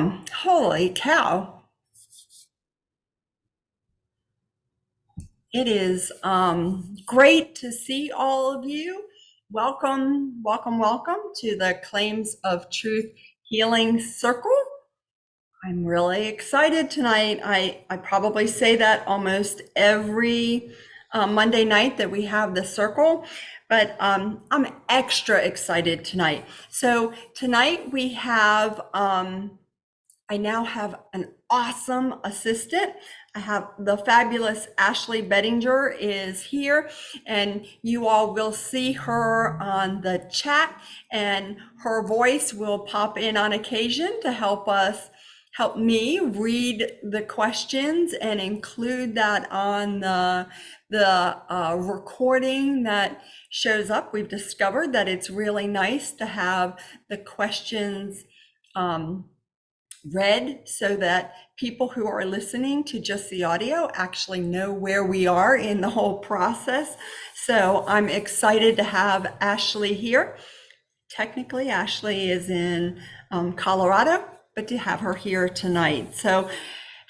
Holy cow. It is great to see all of you. Welcome, welcome, welcome to the Claims of Truth Healing Circle. I'm really excited tonight. I probably say that almost every Monday night that we have the circle, but I'm extra excited tonight. So tonight we have I now have an awesome assistant. I have the fabulous Ashley Bettinger is here, and you all will see her on the chat, and her voice will pop in on occasion to help me read the questions and include that on the recording that shows up. We've discovered that it's really nice to have the questions read so that people who are listening to just the audio actually know where we are in the whole process. So I'm excited to have Ashley here. Technically, Ashley is in Colorado, but to have her here tonight. So,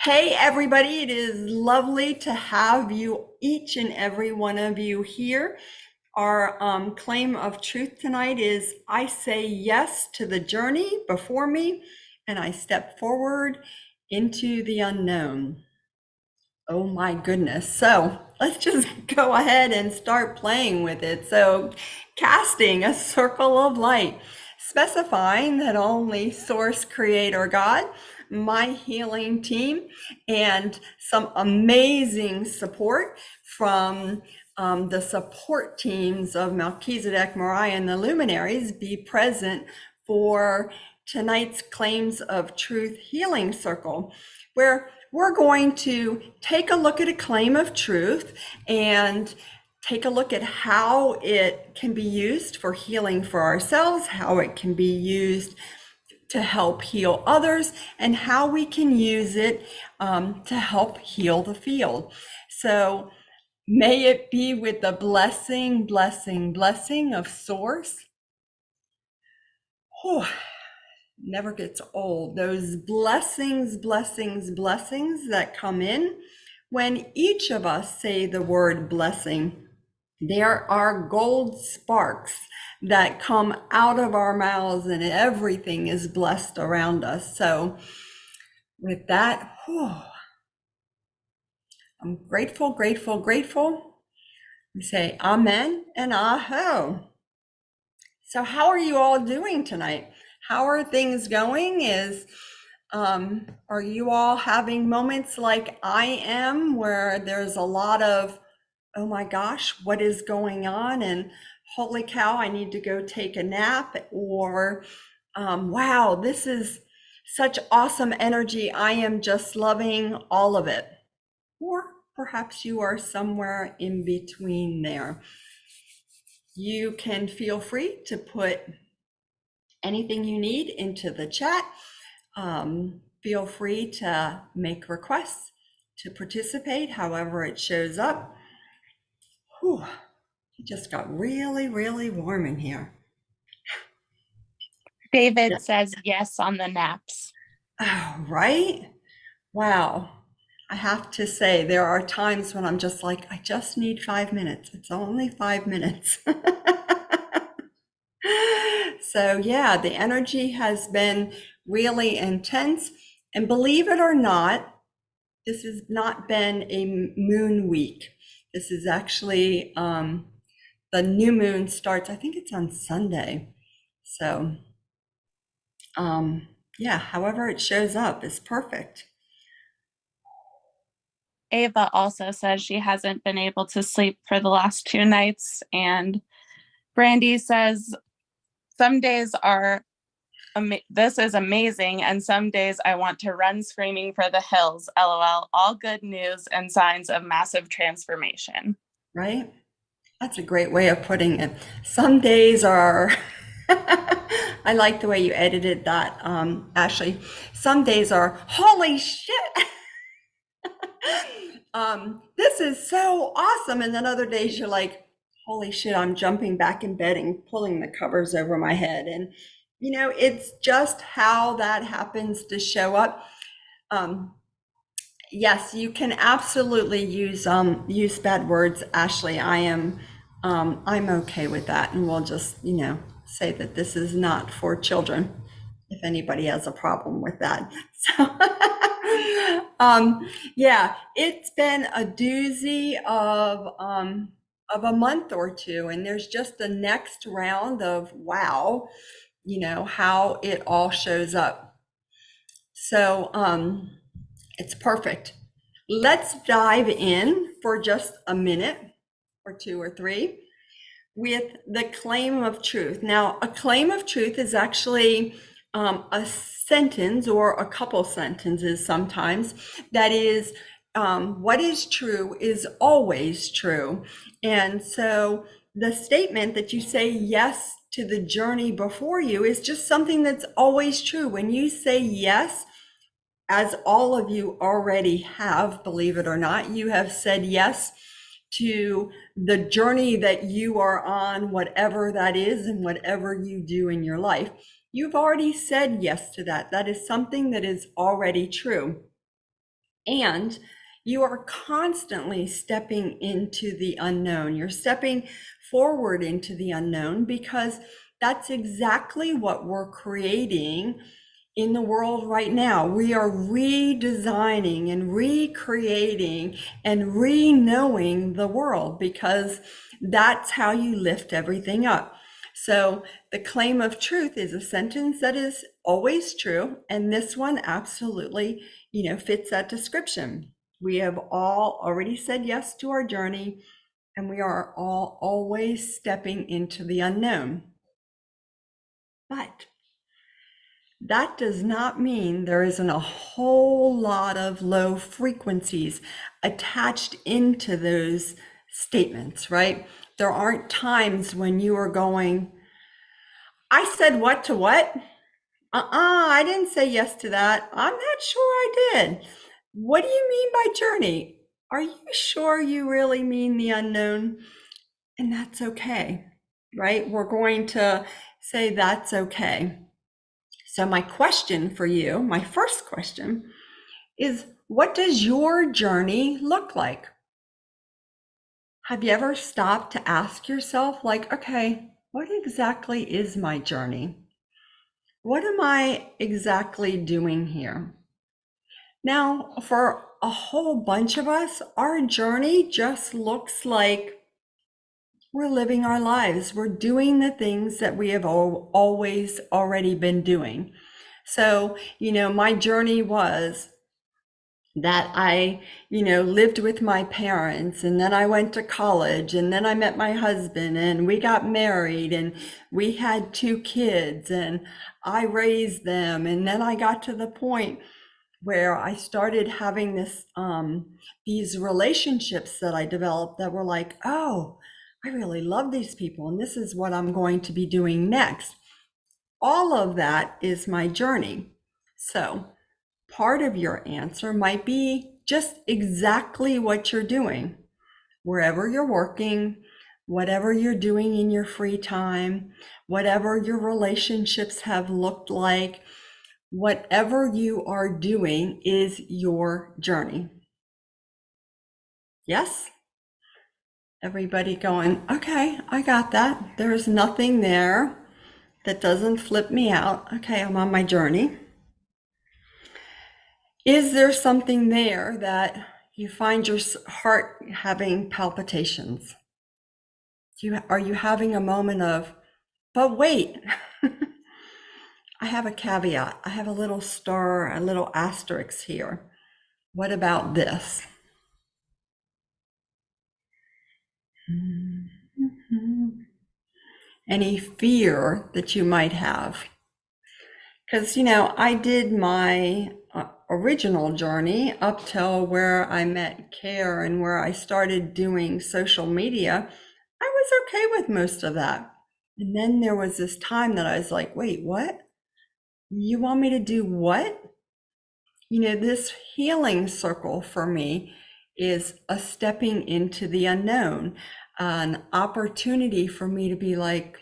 hey, everybody, it is lovely to have you, each and every one of you here. Our claim of truth tonight is I say yes to the journey before me, and I step forward into the unknown. Oh my goodness. So let's just go ahead and start playing with it. So casting a circle of light, specifying that only Source Creator God, my healing team, and some amazing support from the support teams of Melchizedek, Mariah, and the Luminaries be present for tonight's Claims of Truth Healing Circle, where we're going to take a look at a claim of truth and take a look at how it can be used for healing for ourselves, how it can be used to help heal others, and how we can use it to help heal the field. So may it be with the blessing, blessing, blessing of Source. Whew. Never gets old. Those blessings, blessings, blessings that come in when each of us say the word blessing. There are gold sparks that come out of our mouths, and everything is blessed around us. So with that, I'm grateful, grateful, grateful. We say amen and aho. So how are you all doing tonight? How are things going? Are you all having moments like I am where there's a lot of, oh my gosh, what is going on? And holy cow, I need to go take a nap, or wow, this is such awesome energy. I am just loving all of it. Or perhaps you are somewhere in between there. You can feel free to put anything you need into the chat. Feel free to make requests to participate however it shows up. Whew, it just got really, really warm in here. David says yes on the naps. Oh, right? Wow. I have to say, there are times when I'm just like, I just need 5 minutes. It's only 5 minutes. So yeah, the energy has been really intense. And believe it or not, this has not been a moon week. This is actually the new moon starts, I think it's on Sunday. So yeah, however it shows up is perfect. Ava also says she hasn't been able to sleep for the last 2 nights. And Brandy says some days are this is amazing, and some days I want to run screaming for the hills. LOL. All good news and signs of massive transformation. Right? That's a great way of putting it. Some days are, I like the way you edited that, Ashley. Some days are, holy shit, this is so awesome. And then other days you're like, holy shit, I'm jumping back in bed and pulling the covers over my head. And It's just how that happens to show up. Um, yes, you can absolutely use bad words, Ashley. I'm okay with that, and we'll just say that this is not for children. If anybody has a problem with that, so yeah, it's been a doozy of a month or two, and there's just the next round of wow, how it all shows up. So it's perfect. Let's dive in for just a minute or two or three with the claim of truth. Now, a claim of truth is actually a sentence or a couple sentences sometimes that is what is true is always true. And so the statement that you say yes to the journey before you is just something that's always true. When you say yes, as all of you already have, believe it or not, you have said yes to the journey that you are on, whatever that is, and whatever you do in your life. You've already said yes to that. That is something that is already true. And you are constantly stepping into the unknown. You're stepping forward into the unknown because that's exactly what we're creating in the world right now. We are redesigning and recreating and re-knowing the world because that's how you lift everything up. So the claim of truth is a sentence that is always true. And this one absolutely, fits that description. We have all already said yes to our journey, and we are all always stepping into the unknown. But that does not mean there isn't a whole lot of low frequencies attached into those statements, right? There aren't times when you are going, I said what to what? I didn't say yes to that. I'm not sure I did. What do you mean by journey? Are you sure you really mean the unknown? And that's okay, right? We're going to say that's okay. So my question for you, my first question is, what does your journey look like? Have you ever stopped to ask yourself, like, okay, what exactly is my journey? What am I exactly doing here? Now, for a whole bunch of us, our journey just looks like we're living our lives. We're doing the things that we have always already been doing. So, my journey was that I, lived with my parents, and then I went to college, and then I met my husband, and we got married, and we had 2 kids, and I raised them. And then I got to the point where I started having these relationships that I developed that were like, oh, I really love these people, and this is what I'm going to be doing next. All of that is my journey. So part of your answer might be just exactly what you're doing, wherever you're working, whatever you're doing in your free time, whatever your relationships have looked like. Whatever you are doing is your journey. Yes? Everybody going, okay, I got that. There's nothing there that doesn't flip me out. Okay, I'm on my journey. Is there something there that you find your heart having palpitations? Are you having a moment of, but wait, I have a caveat. I have a little star, a little asterisk here. What about this? Any fear that you might have? Because, I did my original journey up till where I met Care and where I started doing social media. I was okay with most of that. And then there was this time that I was like, wait, what? You want me to do what? This healing circle for me is a stepping into the unknown, an opportunity for me to be like,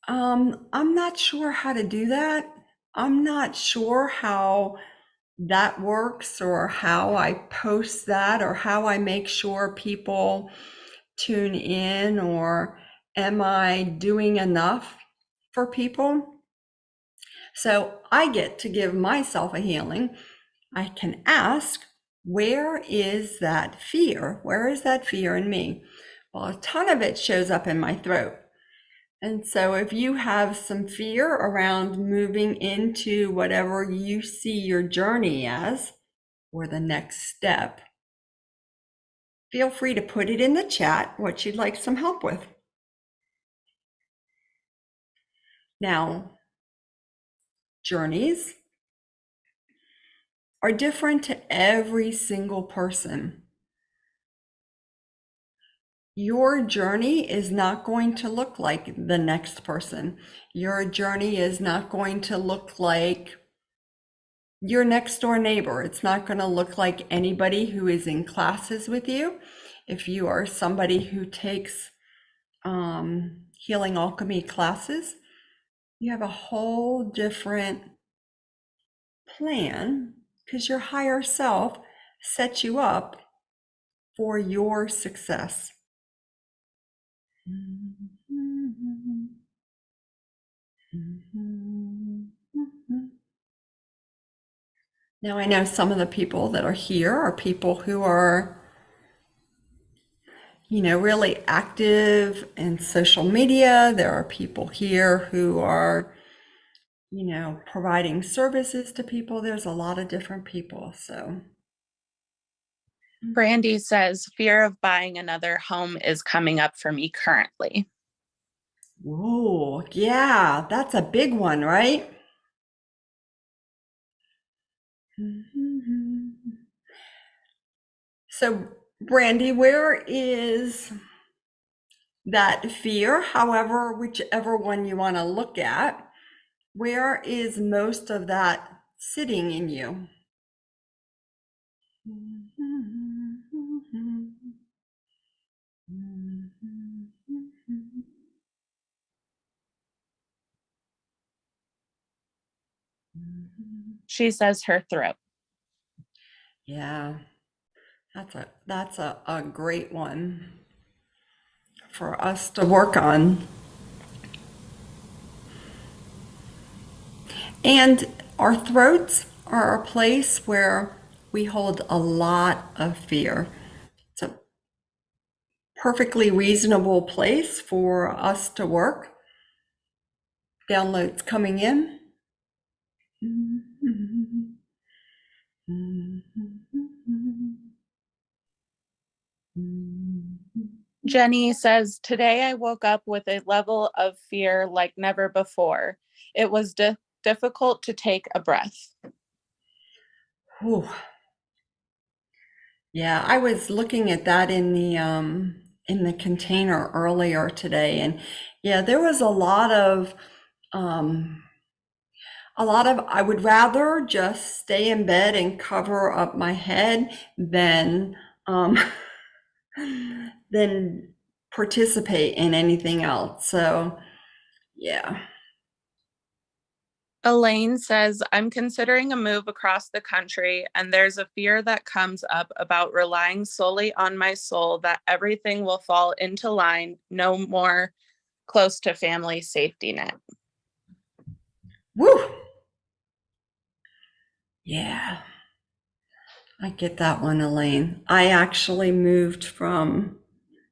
I'm not sure how to do that. I'm not sure how that works or how I post that or how I make sure people tune in, or am I doing enough for people? So I get to give myself a healing. I can ask, where is that fear? Where is that fear in me? Well, a ton of it shows up in my throat. And so if you have some fear around moving into whatever you see your journey as, or the next step, feel free to put it in the chat what you'd like some help with. Now, journeys are different to every single person. Your journey is not going to look like the next person. Your journey is not going to look like your next door neighbor. It's not going to look like anybody who is in classes with you. If you are somebody who takes healing alchemy classes, you have a whole different plan because your higher self sets you up for your success. Now, I know some of the people that are here are people who are, really active in social media. There are people here who are, providing services to people. There's a lot of different people. So, Brandy says, fear of buying another home is coming up for me currently. whoa, yeah, that's a big one, right? So, Brandy, where is that fear? However, whichever one you want to look at, where is most of that sitting in you? She says her throat. Yeah, that's a great one for us to work on. And our throats are a place where we hold a lot of fear. It's a perfectly reasonable place for us to work. Downloads coming in. Jenny says, today I woke up with a level of fear like never before. It was difficult to take a breath. Whew. Yeah, I was looking at that in the container earlier today, and yeah, there was um, a lot of I would rather just stay in bed and cover up my head um, than participate in anything else. So, yeah. Elaine says, I'm considering a move across the country, and there's a fear that comes up about relying solely on my soul that everything will fall into line, no more close to family safety net. Woo. Yeah, I get that one, Elaine. I actually moved from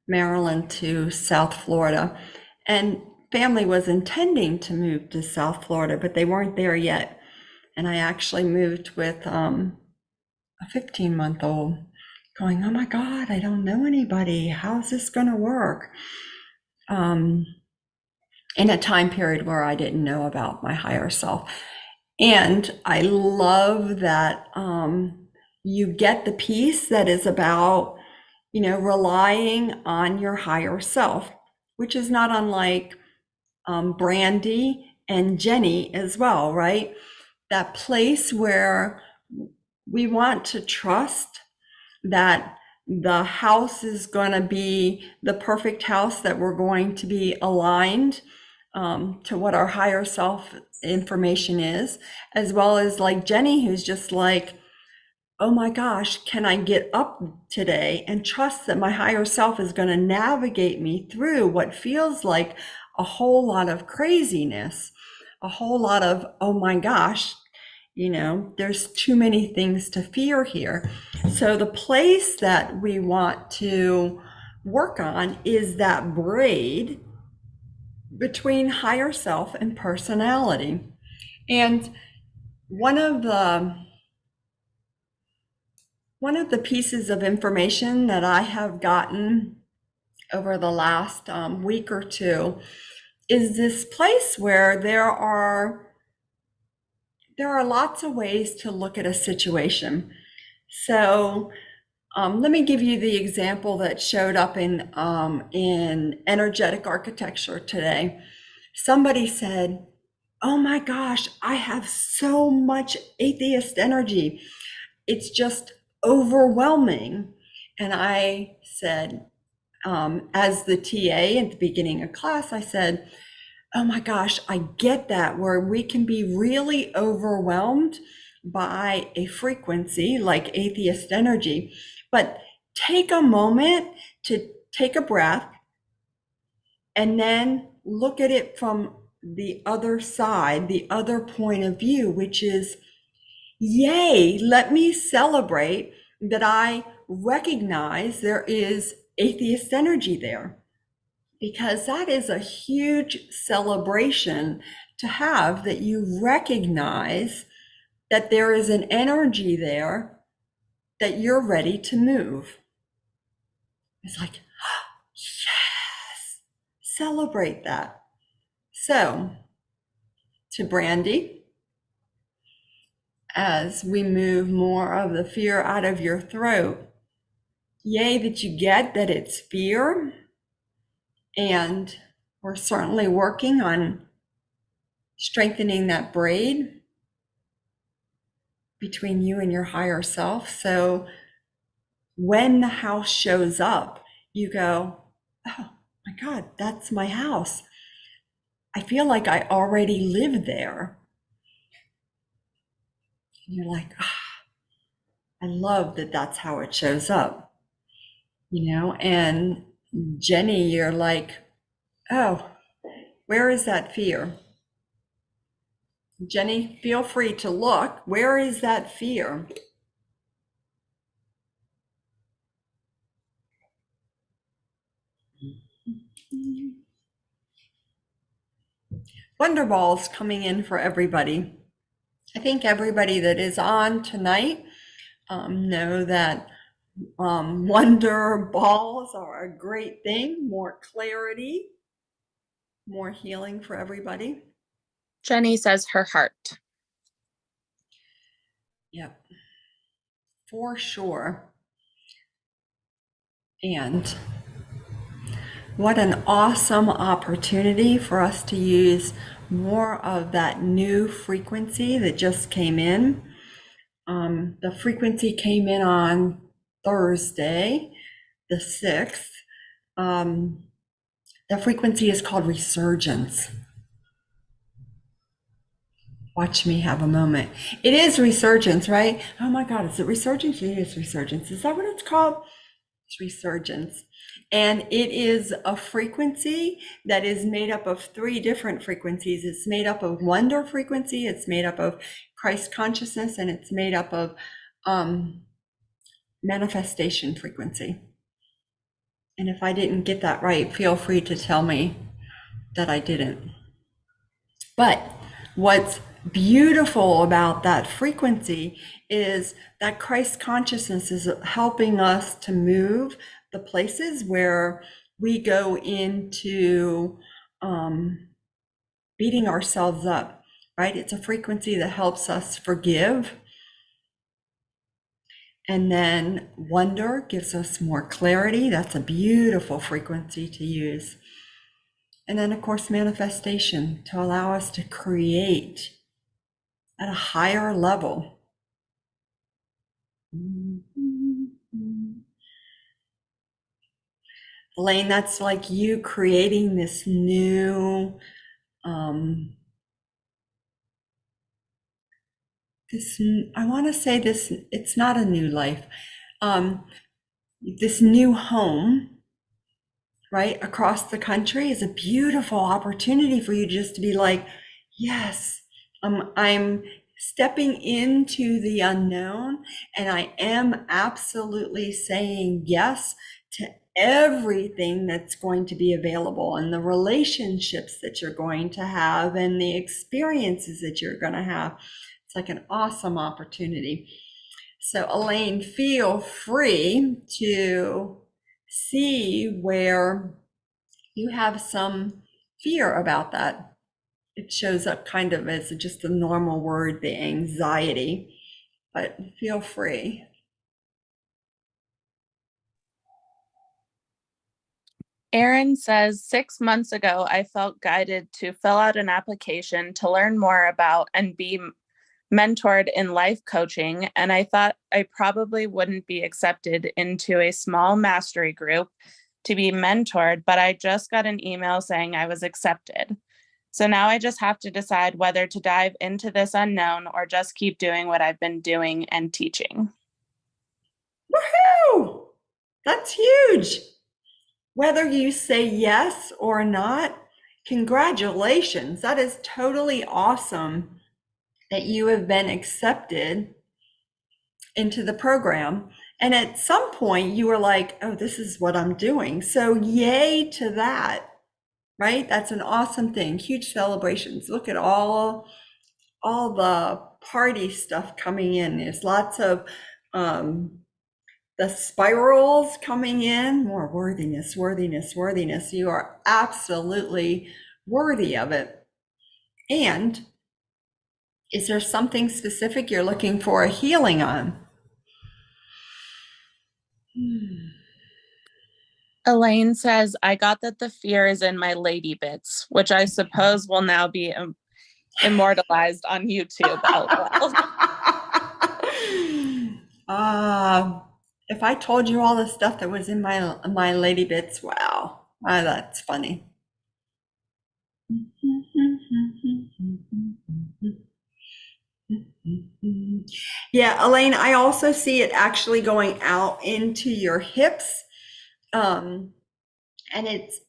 Maryland to South Florida, and family was intending to move to South Florida, but they weren't there yet. And I actually moved with a 15-month-old going, oh my God, I don't know anybody. How's this going to work? In a time period where I didn't know about my higher self. And I love that you get the piece that is about, relying on your higher self, which is not unlike Brandy and Jenny as well, right? That place where we want to trust that the house is going to be the perfect house, that we're going to be aligned to what our higher self information is, as well as like Jenny, who's just like, oh my gosh, can I get up today and trust that my higher self is going to navigate me through what feels like a whole lot of craziness, a whole lot of, oh my gosh, there's too many things to fear here. So the place that we want to work on is that braid between higher self and personality. And one of the pieces of information that I have gotten over the last week or two is this place where there are lots of ways to look at a situation. So let me give you the example that showed up in energetic architecture today. Somebody said, oh my gosh, I have so much atheist energy. It's just overwhelming. And I said, as the TA at the beginning of class, I said, oh my gosh, I get that, where we can be really overwhelmed by a frequency like atheist energy. But take a moment to take a breath and then look at it from the other side, the other point of view, which is, yay, let me celebrate that I recognize there is atheist energy there. Because that is a huge celebration to have, that you recognize that there is an energy there that you're ready to move. It's like, yes, celebrate that. So, to Brandy, as we move more of the fear out of your throat, yay that you get that it's fear. And we're certainly working on strengthening that braid between you and your higher self. So when the house shows up, you go, oh my God, that's my house. I feel like I already live there. And you're like, I love that that's how it shows up. And Jenny, you're like, oh, where is that fear? Jenny, feel free to look. Where is that fear? Wonder balls coming in for everybody. I think everybody that is on tonight know that wonder balls are a great thing. More clarity, more healing for everybody. Jenny says her heart. Yep, for sure. And what an awesome opportunity for us to use more of that new frequency that just came in. The frequency came in on Thursday, the 6th. The frequency is called resurgence. Watch me have a moment. It is resurgence, right? Oh my God, is it resurgence? It is resurgence. Is that what it's called? It's resurgence. And it is a frequency that is made up of 3 different frequencies. It's made up of wonder frequency, it's made up of Christ consciousness, and it's made up of manifestation frequency. And if I didn't get that right, feel free to tell me that I didn't. But what's beautiful about that frequency is that Christ consciousness is helping us to move the places where we go into beating ourselves up, right? It's a frequency that helps us forgive. And then wonder gives us more clarity. That's a beautiful frequency to use. And then, of course, manifestation to allow us to create at a higher level. Elaine, that's like you creating this new um, this, I want to say this, it's not a new life, um, this new home, right, across the country is a beautiful opportunity for you just to be like, yes, I'm stepping into the unknown, and I am absolutely saying yes to everything that's going to be available, and the relationships that you're going to have, and the experiences that you're going to have. It's like an awesome opportunity. So, Elaine, feel free to see where you have some fear about that. It shows up kind of as just a normal word, the anxiety, but feel free. Erin says 6 months ago, I felt guided to fill out an application to learn more about and be mentored in life coaching. And I thought I probably wouldn't be accepted into a small mastery group to be mentored, but I just got an email saying I was accepted. So now I just have to decide whether to dive into this unknown or just keep doing what I've been doing and teaching. Woohoo! That's huge. Whether you say yes or not, congratulations. That is totally awesome that you have been accepted into the program. And at some point you were like, oh, this is what I'm doing. So yay to that, right? That's an awesome thing. Huge celebrations. Look at all the party stuff coming in. There's lots of the spirals coming in, more worthiness, worthiness, worthiness. You are absolutely worthy of it. And is there something specific you're looking for a healing on? Elaine says, I got that the fear is in my lady bits, which I suppose will now be immortalized on YouTube. LOL. If I told you all the stuff that was in my lady bits, wow, that's funny. Yeah, Elaine, I also see it actually going out into your hips. And it's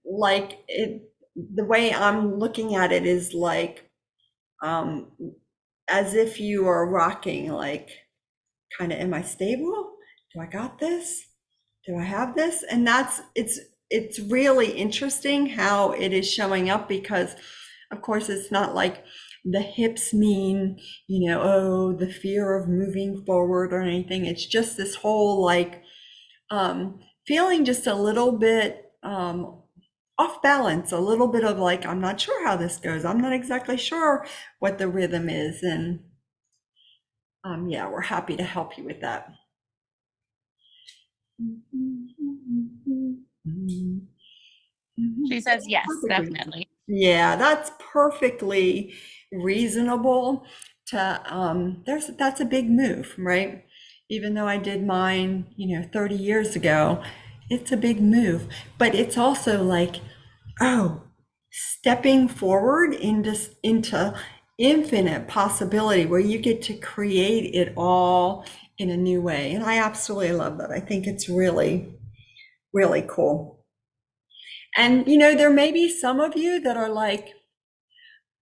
like the way I'm looking at it is like um, as if you are rocking, like kind of, am I stable? Do I got this? Do I have this? And it's really interesting how it is showing up, because of course it's not like the hips mean, oh, the fear of moving forward or anything. It's just this whole like feeling just a little bit off balance, a little bit of like, I'm not sure how this goes. I'm not exactly sure what the rhythm is. And yeah, we're happy to help you with that. She says, yes, definitely. Yeah, that's perfectly reasonable to, that's a big move, right? Even though I did mine, 30 years ago, it's a big move, but it's also like, oh, stepping forward into infinite possibility where you get to create it all in a new way. And I absolutely love that. I think it's really, really cool. And there may be some of you that are like,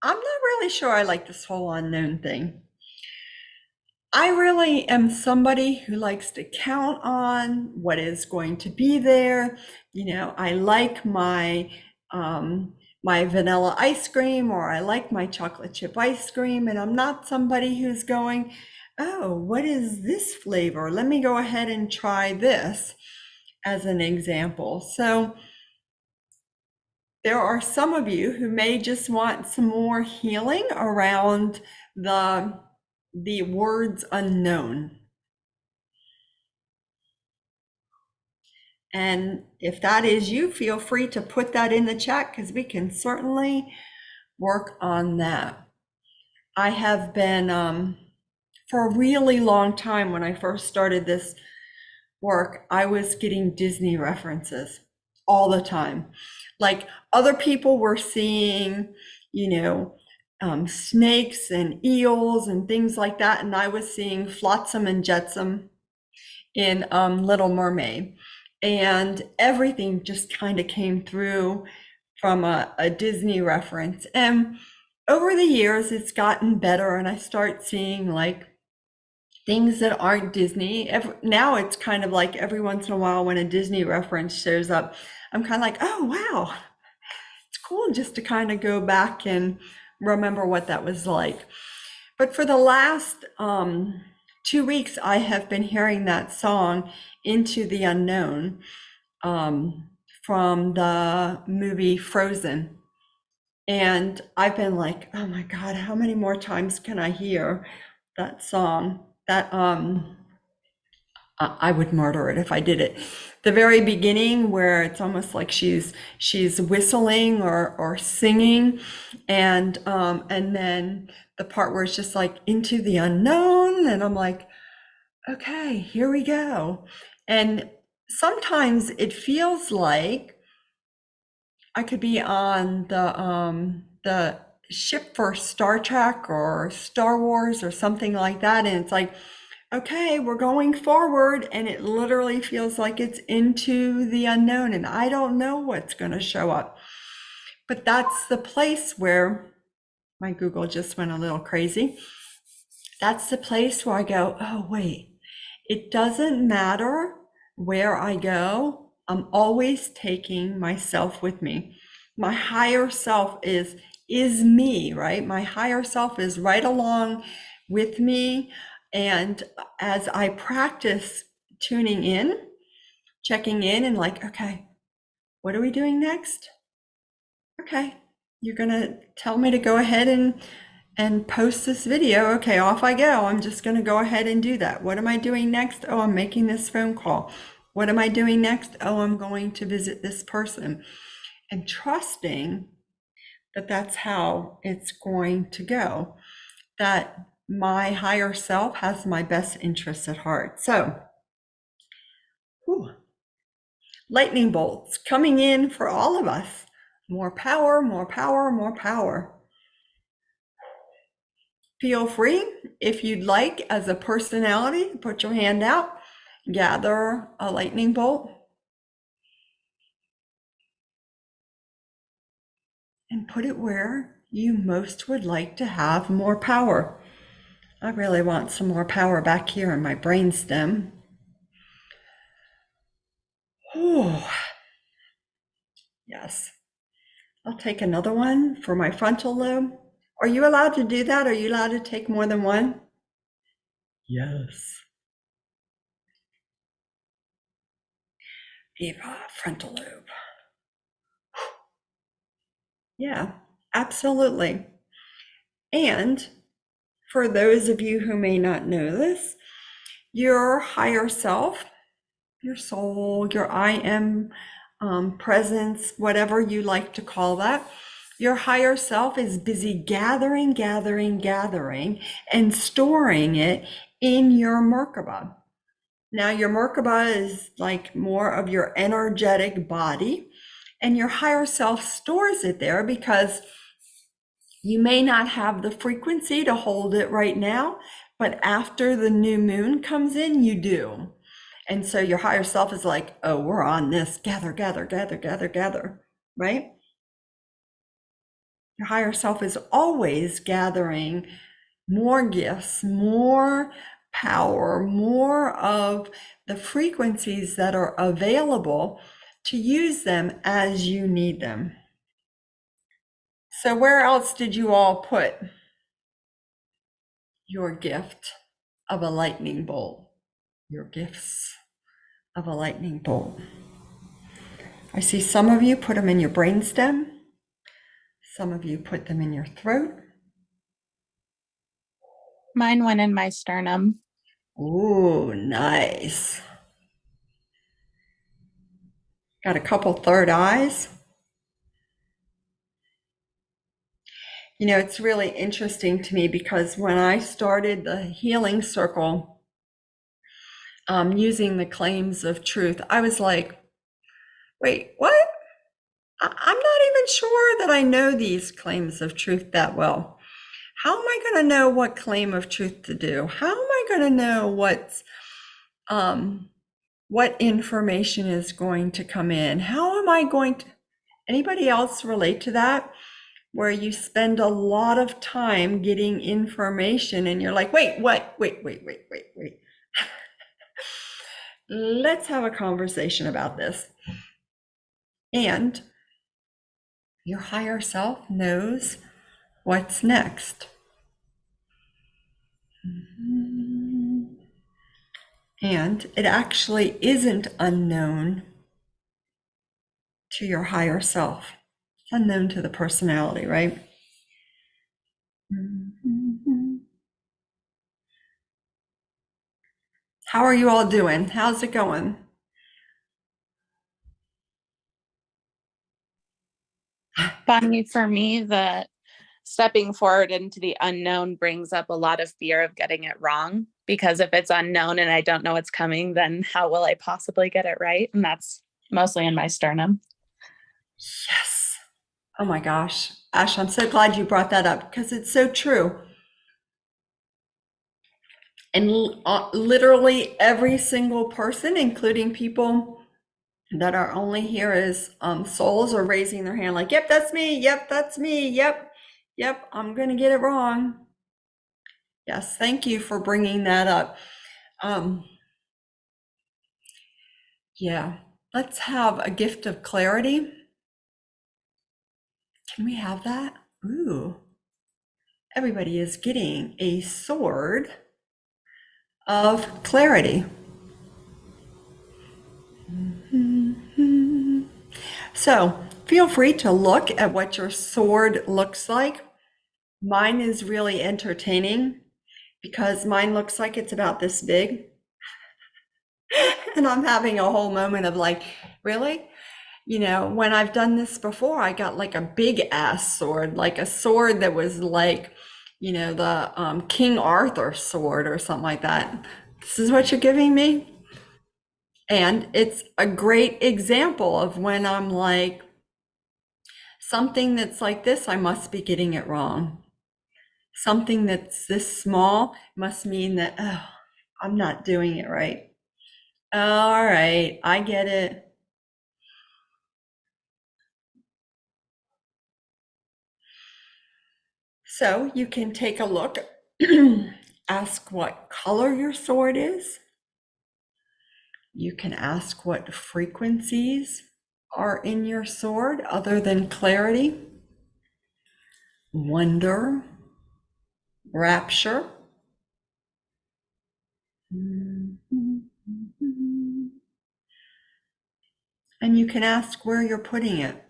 I'm not really sure I like this whole unknown thing. I really am somebody who likes to count on what is going to be there. I like my vanilla ice cream, or I like my chocolate chip ice cream, and I'm not somebody who's going, oh, what is this flavor? Let me go ahead and try this as an example. So there are some of you who may just want some more healing around the words unknown. And if that is you, feel free to put that in the chat, because we can certainly work on that. I have been, for a really long time, when I first started this work, I was getting Disney references all the time. Like other people were seeing, snakes and eels and things like that. And I was seeing flotsam and jetsam in Little Mermaid. And everything just kind of came through from a Disney reference. And over the years, it's gotten better. And I start seeing like things that aren't Disney. Now it's kind of like every once in a while when a Disney reference shows up, I'm kind of like, oh, wow, it's cool just to kind of go back and remember what that was like. But for the last 2 weeks, I have been hearing that song Into the Unknown from the movie Frozen. And I've been like, oh my God, how many more times can I hear that song? That I would murder it if I did it. The very beginning where it's almost like she's whistling or singing, and then the part where it's just like into the unknown, and I'm like, okay, here we go. And sometimes it feels like I could be on the ship for Star Trek or Star Wars or something like that, and it's like, okay, we're going forward, and it literally feels like it's into the unknown, and I don't know what's going to show up. But that's the place where my Google just went a little crazy. That's the place where I go, oh, wait, it doesn't matter where I go. I'm always taking myself with me. My higher self is me, right? My higher self is right along with me. And as I practice tuning in, checking in, and like, okay, what are we doing next? Okay, you're gonna tell me to go ahead and post this video. Okay, off I go. I'm just gonna go ahead and do that. What am I doing next? Oh, I'm making this phone call. What am I doing next? Oh, I'm going to visit this person. And trusting that that's how it's going to go. That my higher self has my best interests at heart. So, whew, lightning bolts coming in for all of us. More power, more power, more power. Feel free, if you'd like, as a personality, put your hand out, gather a lightning bolt, and put it where you most would like to have more power. I really want some more power back here in my brainstem. Oh, yes. I'll take another one for my frontal lobe. Are you allowed to do that? Are you allowed to take more than one? Yes. Viva frontal lobe. Yeah, absolutely. And for those of you who may not know this, your higher self, your soul, your I am presence, whatever you like to call that, your higher self is busy gathering, and storing it in your Merkaba. Now, your Merkaba is like more of your energetic body, and your higher self stores it there because you may not have the frequency to hold it right now, but after the new moon comes in, you do. And so your higher self is like, oh, we're on this, gather, right? Your higher self is always gathering more gifts, more power, more of the frequencies that are available to use them as you need them. So where else did you all put your gift of a lightning bolt? Your gifts of a lightning bolt. I see some of you put them in your brainstem. Some of you put them in your throat. Mine went in my sternum. Ooh, nice. Got a couple third eyes. You know, it's really interesting to me because when I started the healing circle, using the claims of truth, I was like, wait, what? I'm not even sure that I know these claims of truth that well. How am I going to know what claim of truth to do? How am I going to know what information is going to come in? How am I going to, anybody else relate to that? Where you spend a lot of time getting information and you're like, wait, what? Wait. Let's have a conversation about this. And your higher self knows what's next. And it actually isn't unknown to your higher self. It's unknown to the personality, right? How are you all doing? How's it going? Funny for me that stepping forward into the unknown brings up a lot of fear of getting it wrong, because if it's unknown and I don't know what's coming, then how will I possibly get it right? And that's mostly in my sternum. Yes. Oh my gosh. Ash, I'm so glad you brought that up because it's so true. And literally every single person, including people that are only here as souls, are raising their hand like, yep, that's me. Yep, that's me. Yep, I'm going to get it wrong. Yes, thank you for bringing that up. Yeah, let's have a gift of clarity. Can we have that? Ooh, everybody is getting a sword of clarity. So feel free to look at what your sword looks like. Mine is really entertaining because mine looks like it's about this big. And I'm having a whole moment of like, really? You know, when I've done this before, I got like a big ass sword, like a sword that was like, you know, the King Arthur sword or something like that. This is what you're giving me? And it's a great example of when I'm like, something that's like this, I must be getting it wrong. Something that's this small must mean that, oh, I'm not doing it right. All right, I get it. So you can take a look, ask what color your sword is. You can ask what frequencies are in your sword other than clarity, wonder, rapture. And you can ask where you're putting it.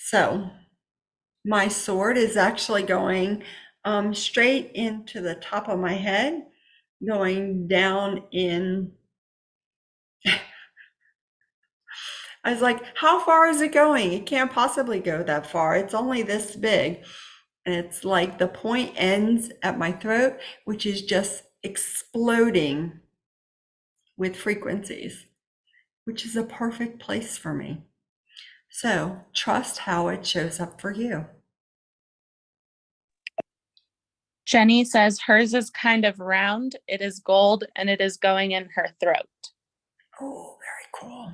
So my sword is actually going straight into the top of my head, going down in. I was like, how far is it going? It can't possibly go that far. It's only this big. And it's like the point ends at my throat, which is just exploding with frequencies, which is a perfect place for me. So trust how it shows up for you. Jenny says hers is kind of round. It is gold and it is going in her throat. Oh, very cool.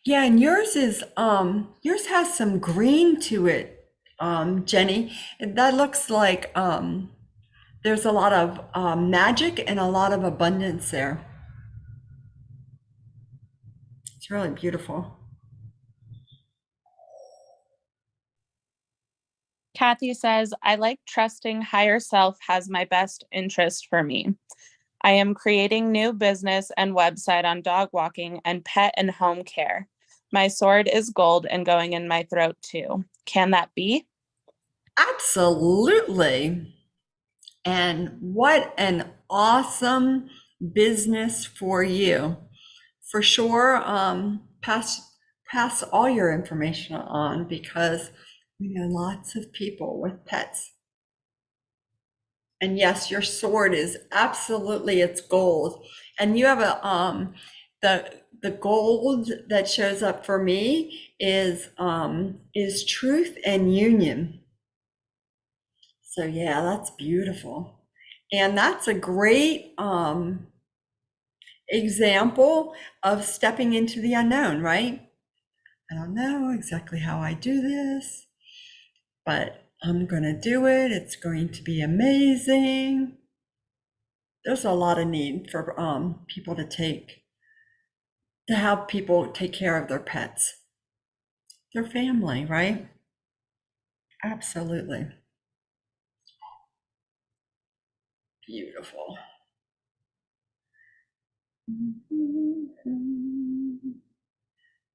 Yeah, and yours has some green to it, Jenny. That looks like there's a lot of magic and a lot of abundance there. It's really beautiful. Kathy says, I like trusting higher self has my best interest for me. I am creating new business and website on dog walking and pet and home care. My sword is gold and going in my throat too. Can that be? Absolutely. And what an awesome business for you. for sure, pass all your information on, because we know lots of people with pets. And yes, your sword is absolutely, it's gold. And you have the gold that shows up for me is truth and union. So yeah, that's beautiful. And that's a great example of stepping into the unknown, right? I don't know exactly how I do this, but I'm going to do it. It's going to be amazing. There's a lot of need for people to have people take care of their pets, their family, right? Absolutely. Beautiful.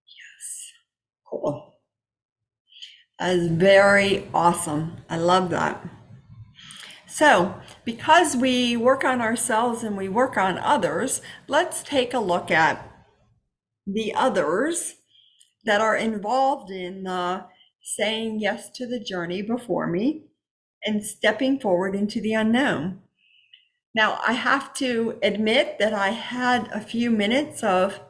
Yes. Cool. That is very awesome. I love that. So, because we work on ourselves and we work on others, let's take a look at the others that are involved in saying yes to the journey before me and stepping forward into the unknown. Now, I have to admit that I had a few minutes of,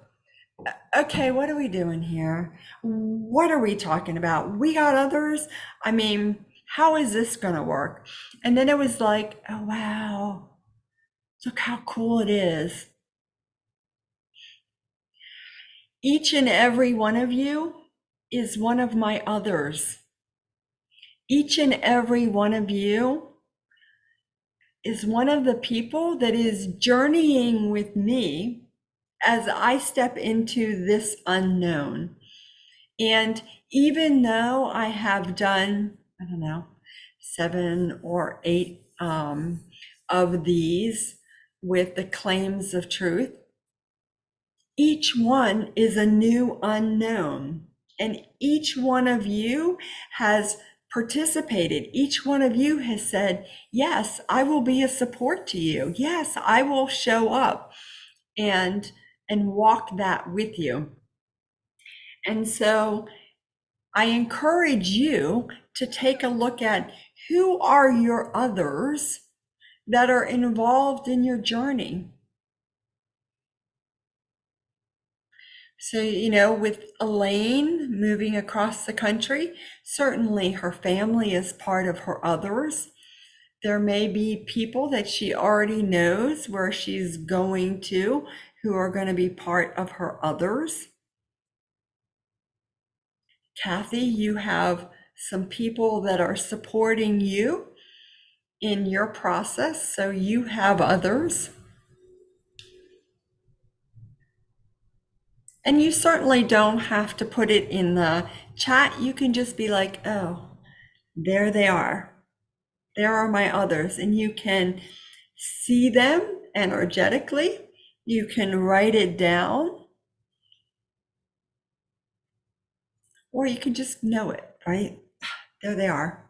okay, what are we doing here? What are we talking about? We got others. I mean, how is this going to work? And then it was like, oh, wow, look how cool it is. Each and every one of you is one of my others. Each and every one of you is one of the people that is journeying with me as I step into this unknown. And even though I have done, I don't know, 7 or 8 of these with the claims of truth, each one is a new unknown. And each one of you has participated. Each one of you has said, yes, I will be a support to you. Yes, I will show up and walk that with you. And so I encourage you to take a look at who are your others that are involved in your journey. So, with Elaine moving across the country, certainly her family is part of her others. There may be people that she already knows where she's going to who are going to be part of her others. Kathy, you have some people that are supporting you in your process, so you have others. And you certainly don't have to put it in the chat. You can just be like, oh, there they are. There are my others. And you can see them energetically. You can write it down, or you can just know it, right? There they are.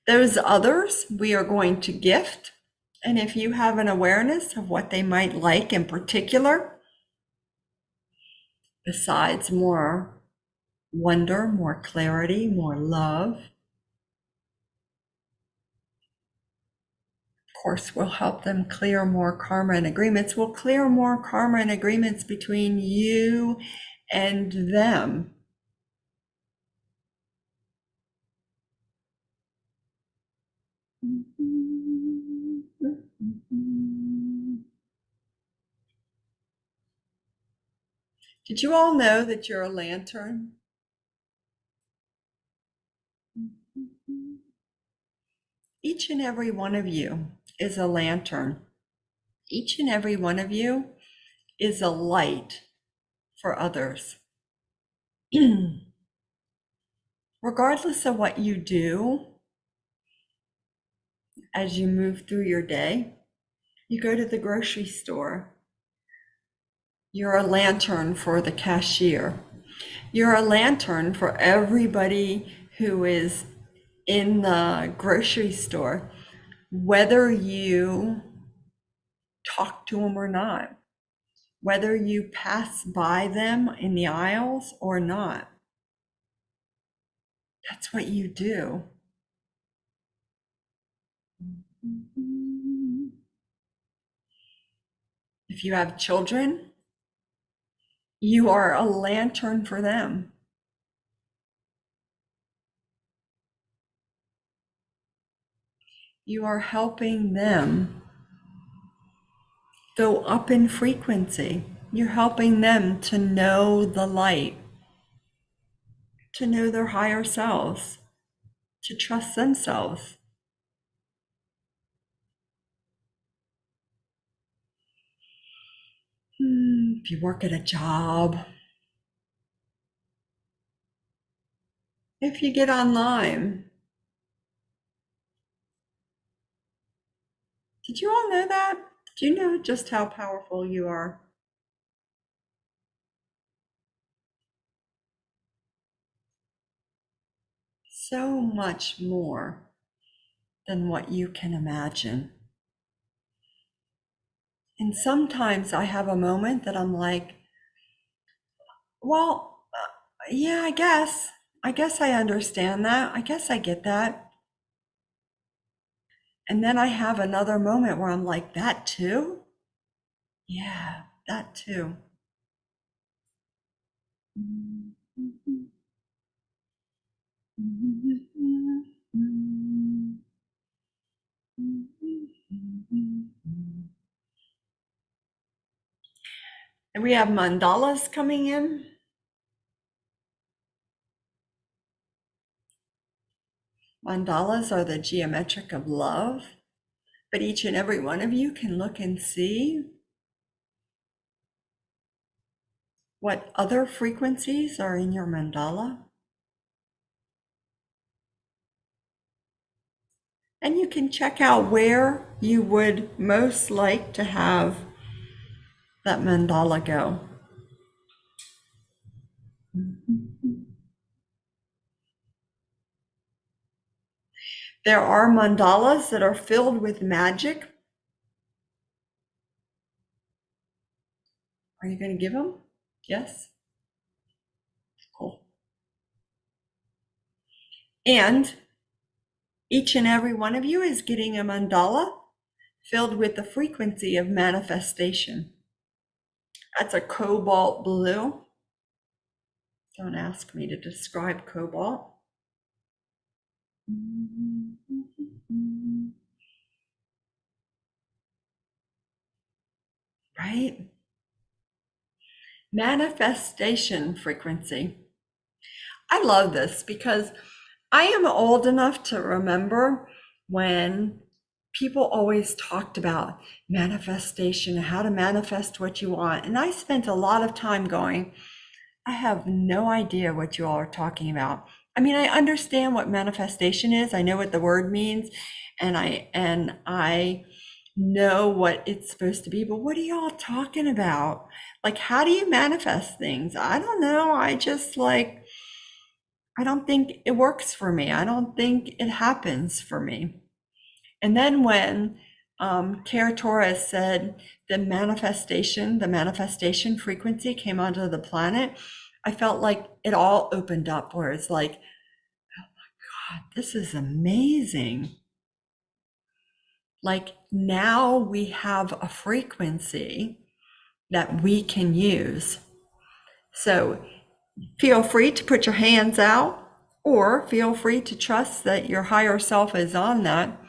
Those others we are going to gift. And if you have an awareness of what they might like in particular, besides more wonder, more clarity, more love, of course, we'll help them clear more karma and agreements. We'll clear more karma and agreements between you and them. Did you all know that you're a lantern? Each and every one of you is a lantern. Each and every one of you is a light for others. Regardless of what you do as you move through your day, you go to the grocery store, you're a lantern for the cashier. You're a lantern for everybody who is in the grocery store, whether you talk to them or not, whether you pass by them in the aisles or not. That's what you do. If you have children, you are a lantern for them. You are helping them go up in frequency. You're helping them to know the light, to know their higher selves, to trust themselves. If you work at a job, if you get online. Did you all know that? Do you know just how powerful you are? So much more than what you can imagine. And sometimes I have a moment that I'm like, well, yeah, I guess. I guess I understand that. I guess I get that. And then I have another moment where I'm like, that too? Yeah, that too. And we have mandalas coming in. Mandalas are the geometric of love, but each and every one of you can look and see what other frequencies are in your mandala. And you can check out where you would most like to have that mandala go. There are mandalas that are filled with magic. Are you going to give them? Yes? Cool. And each and every one of you is getting a mandala filled with the frequency of manifestation. That's a cobalt blue. Don't ask me to describe cobalt. Right? Manifestation frequency. I love this because I am old enough to remember when people always talked about manifestation, how to manifest what you want. And I spent a lot of time going, I have no idea what you all are talking about. I mean, I understand what manifestation is. I know what the word means, and I know what it's supposed to be, but what are y'all talking about? Like, how do you manifest things? I don't know. I don't think it works for me. I don't think it happens for me. And then when Kara Torres said the manifestation frequency came onto the planet, I felt like it all opened up where it's like, oh my God, this is amazing. Like now we have a frequency that we can use. So feel free to put your hands out or feel free to trust that your higher self is on that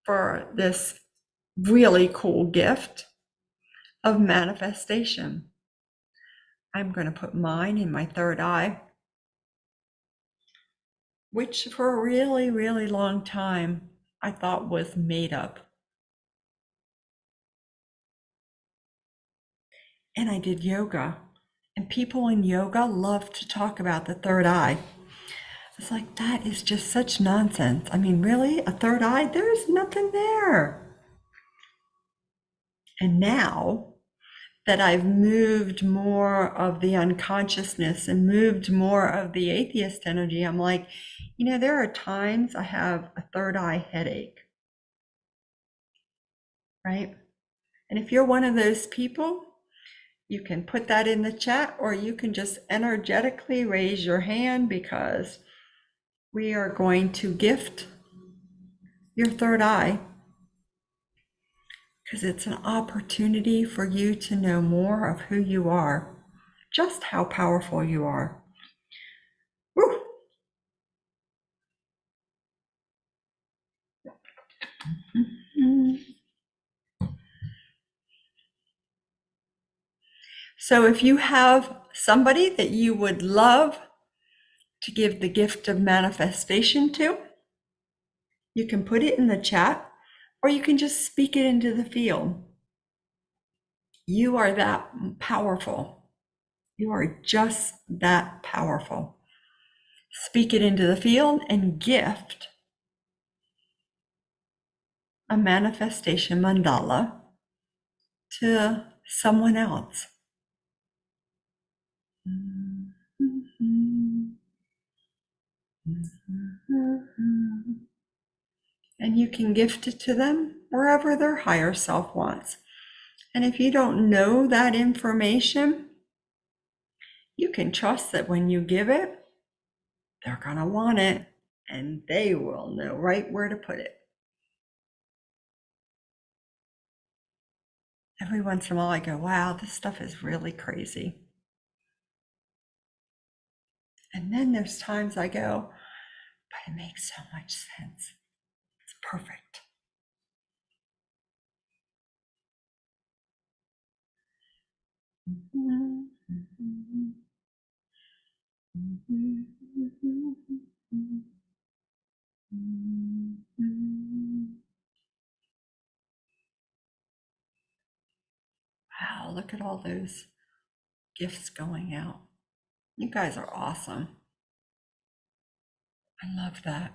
for this really cool gift of manifestation. I'm going to put mine in my third eye, which for a really, really long time I thought was made up. And I did yoga, and people in yoga love to talk about the third eye. It's like, that is just such nonsense. I mean, really? A third eye? There's nothing there. And now that I've moved more of the unconsciousness and moved more of the atheist energy, I'm like, there are times I have a third eye headache, right? And if you're one of those people, you can put that in the chat, or you can just energetically raise your hand, because we are going to gift your third eye, because it's an opportunity for you to know more of who you are, just how powerful you are. Woo! So if you have somebody that you would love to give the gift of manifestation to, you can put it in the chat, or you can just speak it into the field. You are that powerful. You are just that powerful. Speak it into the field and gift a manifestation mandala to someone else. And you can gift it to them wherever their higher self wants. And if you don't know that information, you can trust that when you give it, they're going to want it, and they will know right where to put it. Every once in a while I go, wow, this stuff is really crazy. And then there's times I go, but it makes so much sense. It's perfect. Wow, look at all those gifts going out. You guys are awesome. I love that.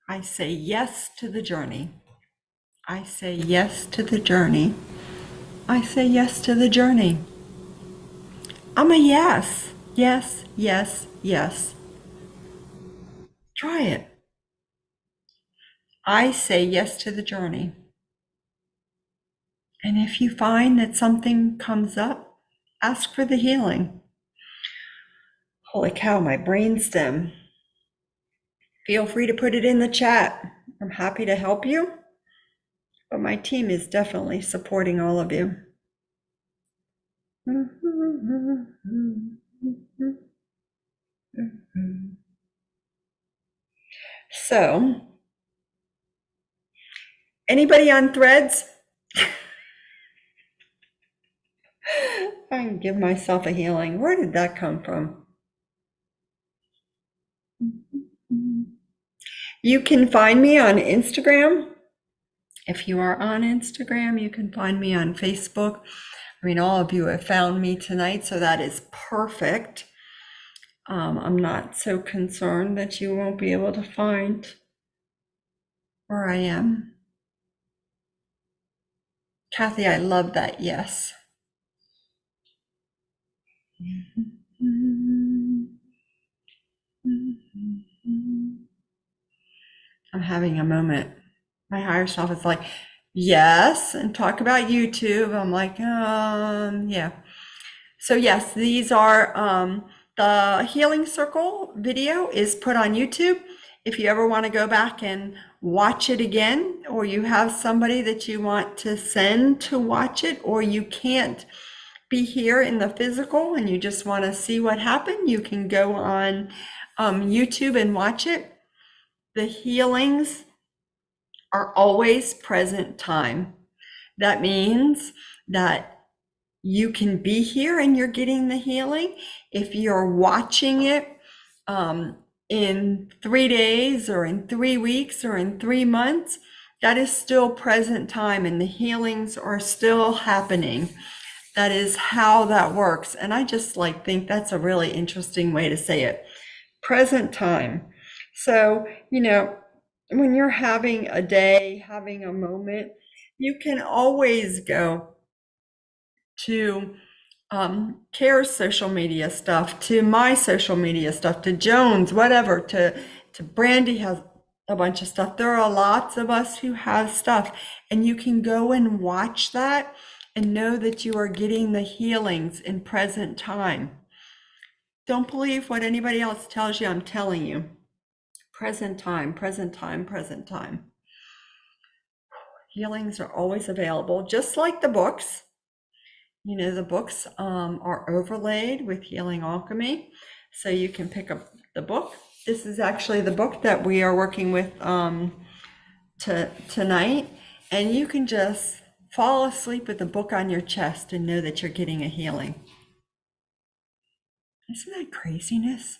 I say yes to the journey. I say yes to the journey. I say yes to the journey. I'm a yes. Yes, yes, yes. Try it. I say yes to the journey. And if you find that something comes up, ask for the healing. Holy cow, my brainstem. Feel free to put it in the chat. I'm happy to help you, but my team is definitely supporting all of you. So, anybody on Threads? I can give myself a healing. Where did that come from? You can find me on Instagram. If you are on Instagram, you can find me on Facebook. I mean, all of you have found me tonight, so that is perfect. I'm not so concerned that you won't be able to find where I am. Kathy, I love that yes. I'm having a moment. My higher self is like, yes, and talk about YouTube. I'm like, yeah. So yes, these are the Healing Circle video is put on YouTube. If you ever want to go back and watch it again, or you have somebody that you want to send to watch it, or you can't be here in the physical and you just want to see what happened, you can go on YouTube and watch it. The healings are always present time. That means that you can be here and you're getting the healing. If you're watching it in 3 days or in 3 weeks or in 3 months, that is still present time and the healings are still happening. That is how that works. And I just think that's a really interesting way to say it. present time. So, when you're having a day, having a moment, you can always go to Care's social media stuff, to my social media stuff, to Jones, whatever, to Brandy has a bunch of stuff. There are lots of us who have stuff, and you can go and watch that and know that you are getting the healings in present time. Don't believe what anybody else tells you. I'm telling you. Present time, present time, present time. Healings are always available, just like the books. The books are overlaid with Healing Alchemy, so you can pick up the book. This is actually the book that we are working with tonight, and you can just fall asleep with the book on your chest and know that you're getting a healing. Isn't that craziness?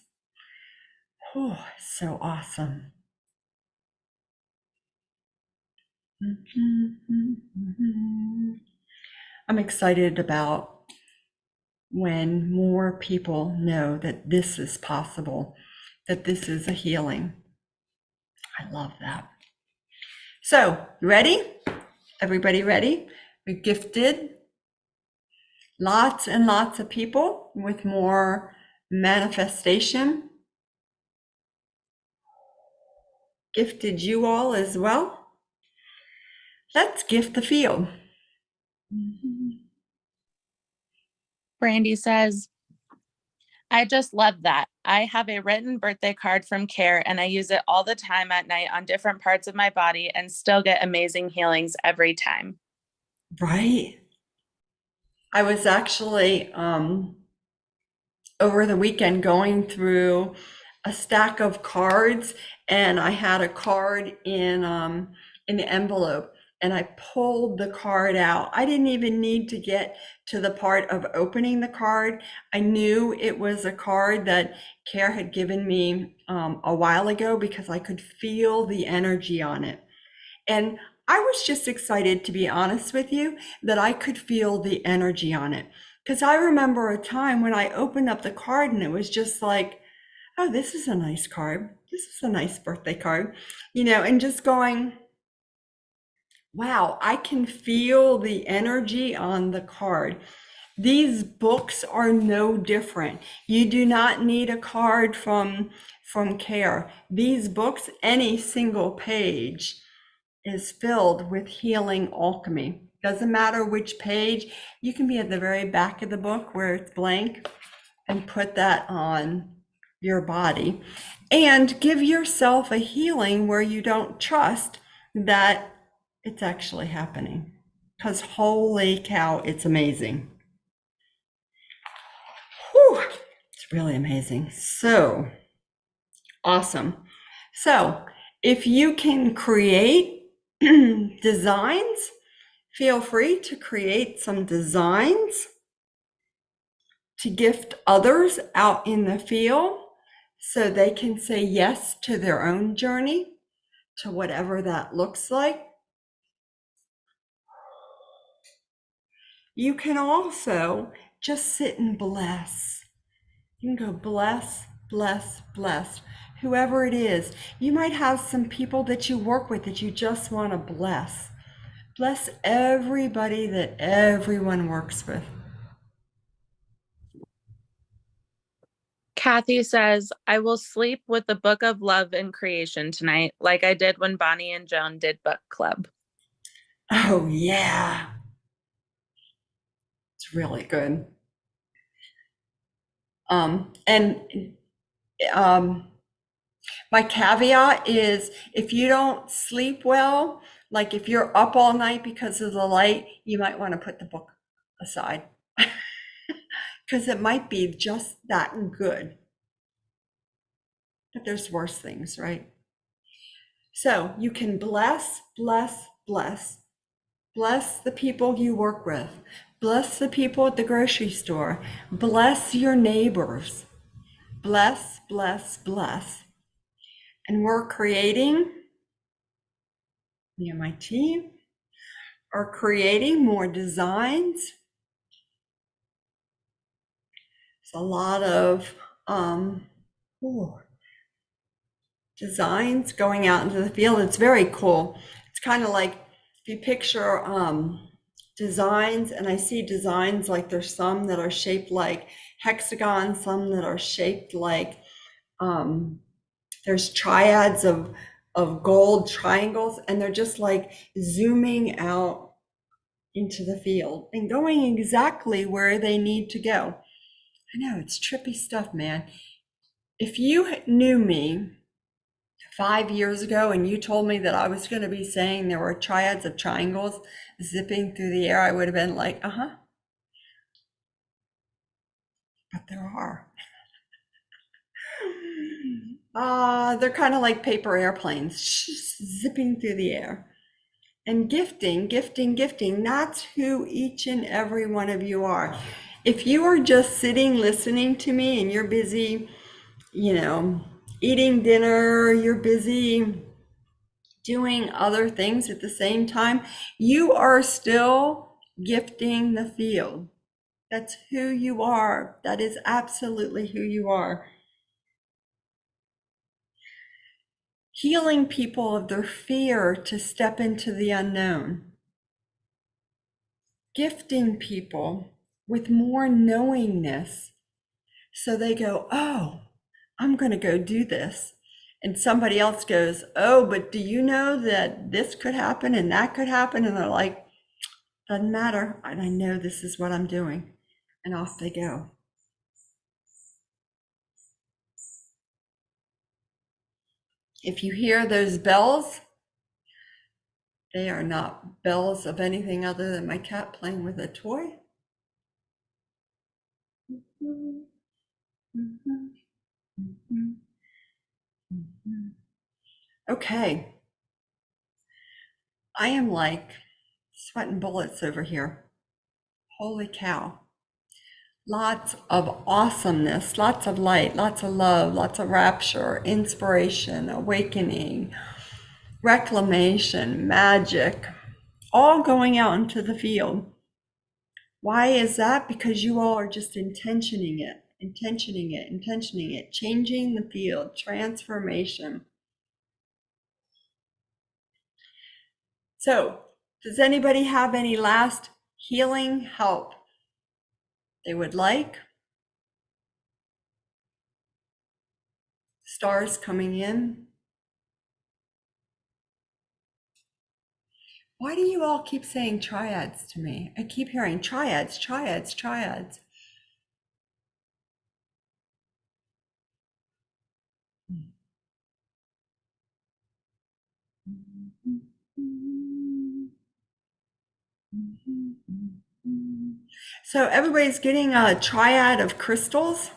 Oh, so awesome. I'm excited about when more people know that this is possible, that this is a healing. I love that. So, ready? Everybody ready? We gifted lots and lots of people with more manifestation. Gifted you all as well. Let's gift the field. Brandy says, I just love that. I have a written birthday card from Care and I use it all the time at night on different parts of my body and still get amazing healings every time. Right? I was actually over the weekend going through a stack of cards, and I had a card in the envelope, and I pulled the card out. I didn't even need to get to the part of opening the card. I knew it was a card that Care had given me a while ago because I could feel the energy on it. And I was just excited, to be honest with you, that I could feel the energy on it. Because I remember a time when I opened up the card and it was just like, oh, this is a nice card. This is a nice birthday card, and just going, wow, I can feel the energy on the card. These books are no different. You do not need a card from Care. These books, any single page is filled with healing alchemy. Doesn't matter which page. You can be at the very back of the book where it's blank and put that on your body and give yourself a healing where you don't trust that it's actually happening. Because holy cow, it's amazing. Whew, it's really amazing. So awesome. So if you can create designs, feel free to create some designs to gift others out in the field so they can say yes to their own journey, to whatever that looks like. You can also just sit and bless. You can go bless, bless, bless, whoever it is. You might have some people that you work with that you just want to bless. Bless everybody that everyone works with. Kathy says, I will sleep with the book of love and creation tonight, like I did when Bonnie and Joan did book club. Oh, yeah. It's really good. And my caveat is if you don't sleep well, like if you're up all night because of the light, you might want to put the book aside because it might be just that good. But there's worse things, right? So you can bless, bless, bless. Bless the people you work with. Bless the people at the grocery store. Bless your neighbors. Bless, bless, bless. And we're creating, me and my team are creating more designs. It's a lot of designs going out into the field. It's very cool. It's kind of like if you picture designs, and I see designs like there's some that are shaped like hexagons, some that are shaped like there's triads of gold triangles, and they're just like zooming out into the field and going exactly where they need to go. I know, it's trippy stuff, man. If you knew me 5 years ago and you told me that I was going to be saying there were triads of triangles zipping through the air, I would have been like, uh-huh. But there are. They're kind of like paper airplanes, zipping through the air. And gifting, gifting, gifting, that's who each and every one of you are. If you are just sitting listening to me and you're busy, eating dinner, you're busy doing other things at the same time, you are still gifting the field. That's who you are. That is absolutely who you are. Healing people of their fear to step into the unknown. Gifting people with more knowingness so they go, oh, I'm going to go do this. And somebody else goes, oh, but do you know that this could happen and that could happen? And they're like, doesn't matter. And I know this is what I'm doing. And off they go. If you hear those bells, they are not bells of anything other than my cat playing with a toy. Okay. I am like sweating bullets over here. Holy cow. Lots of awesomeness, lots of light, lots of love, lots of rapture, inspiration, awakening, reclamation, magic, all going out into the field. Why is that? Because you all are just intentioning it, changing the field, transformation. So, does anybody have any last healing help they would like? Stars coming in. Why do you all keep saying triads to me? I keep hearing triads, triads, triads. So everybody's getting a triad of crystals.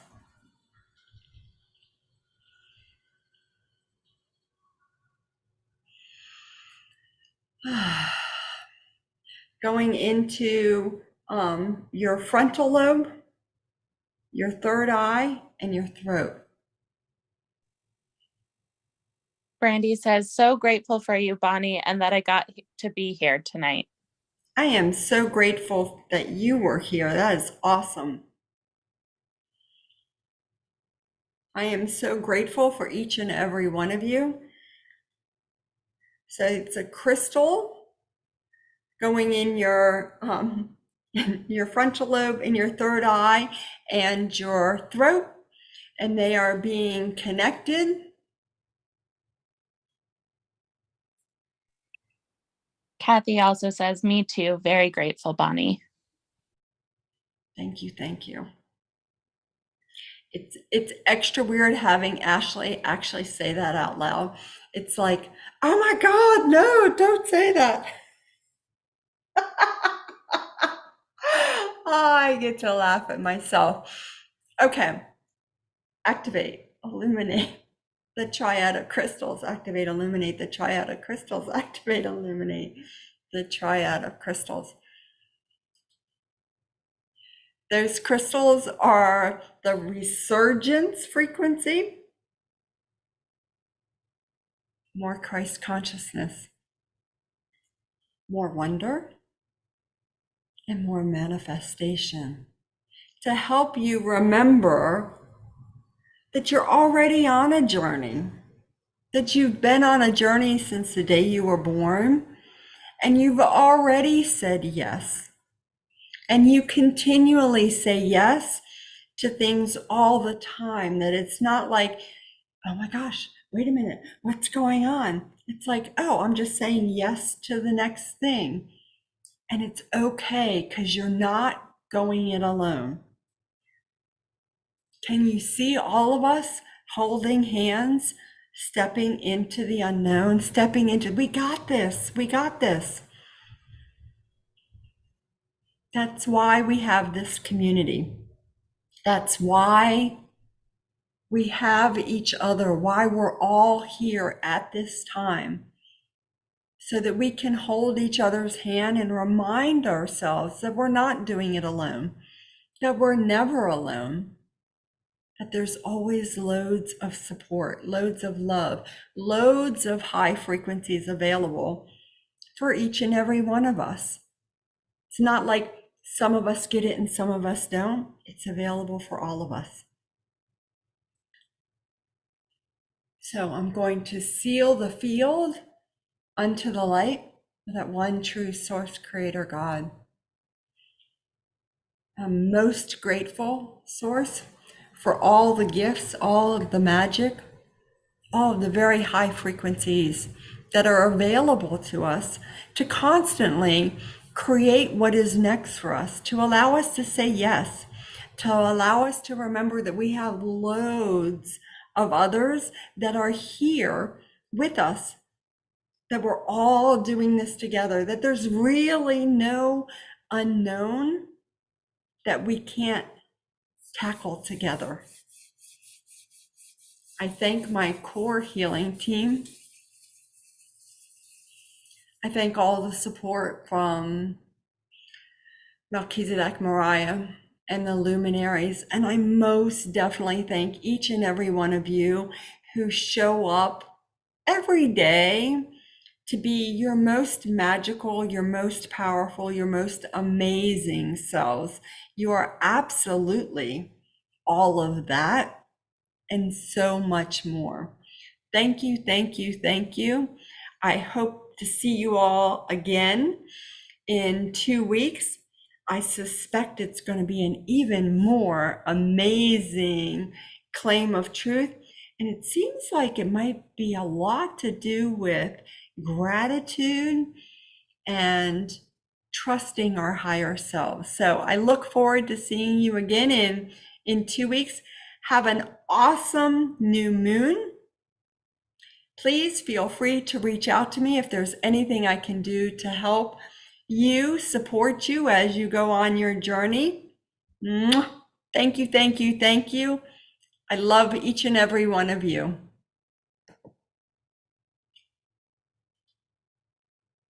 Going into your frontal lobe, your third eye, and your throat. Brandy says, so grateful for you, Bonnie, and that I got to be here tonight. I am so grateful that you were here. That is awesome. I am so grateful for each and every one of you. So it's a crystal going in your frontal lobe, in your third eye, and your throat, and they are being connected. Kathy also says, me too. Very grateful, Bonnie. Thank you, thank you. It's extra weird having Ashley actually say that out loud. It's like, oh my God, no, don't say that. I get to laugh at myself. Okay, activate, illuminate the triad of crystals. Activate, illuminate the triad of crystals. Activate, illuminate the triad of crystals. Those crystals are the resurgence frequency, more Christ consciousness, more wonder, and more manifestation to help you remember that you're already on a journey. that you've been on a journey since the day you were born, and you've already said yes. And you continually say yes to things all the time, that it's not like, oh my gosh, wait a minute, what's going on? It's like, oh, I'm just saying yes to the next thing. And it's okay because you're not going it alone. Can you see all of us holding hands, stepping into the unknown, stepping into, we got this, we got this. That's why we have this community. That's why we have each other, why we're all here at this time, so that we can hold each other's hand and remind ourselves that we're not doing it alone, that we're never alone, that there's always loads of support, loads of love, loads of high frequencies available for each and every one of us. It's not like some of us get it and some of us don't. It's available for all of us. So I'm going to seal the field unto the light of that one true source creator God. I'm most grateful, Source, for all the gifts, all of the magic, all of the very high frequencies that are available to us to constantly create what is next for us, to allow us to say yes, to allow us to remember that we have loads of others that are here with us, that we're all doing this together, that there's really no unknown that we can't tackle together. I thank my core healing team. I thank all the support from Melchizedek, Mariah, and the luminaries. And I most definitely thank each and every one of you who show up every day to be your most magical, your most powerful, your most amazing selves. You are absolutely all of that and so much more. Thank you, thank you, thank you. I hope to see you all again in 2 weeks. I suspect it's going to be an even more amazing claim of truth. And it seems like it might be a lot to do with gratitude and trusting our higher selves. So I look forward to seeing you again in 2 weeks. Have an awesome new moon. Please feel free to reach out to me if there's anything I can do to help you, support you as you go on your journey. Thank you, thank you, thank you. I love each and every one of you.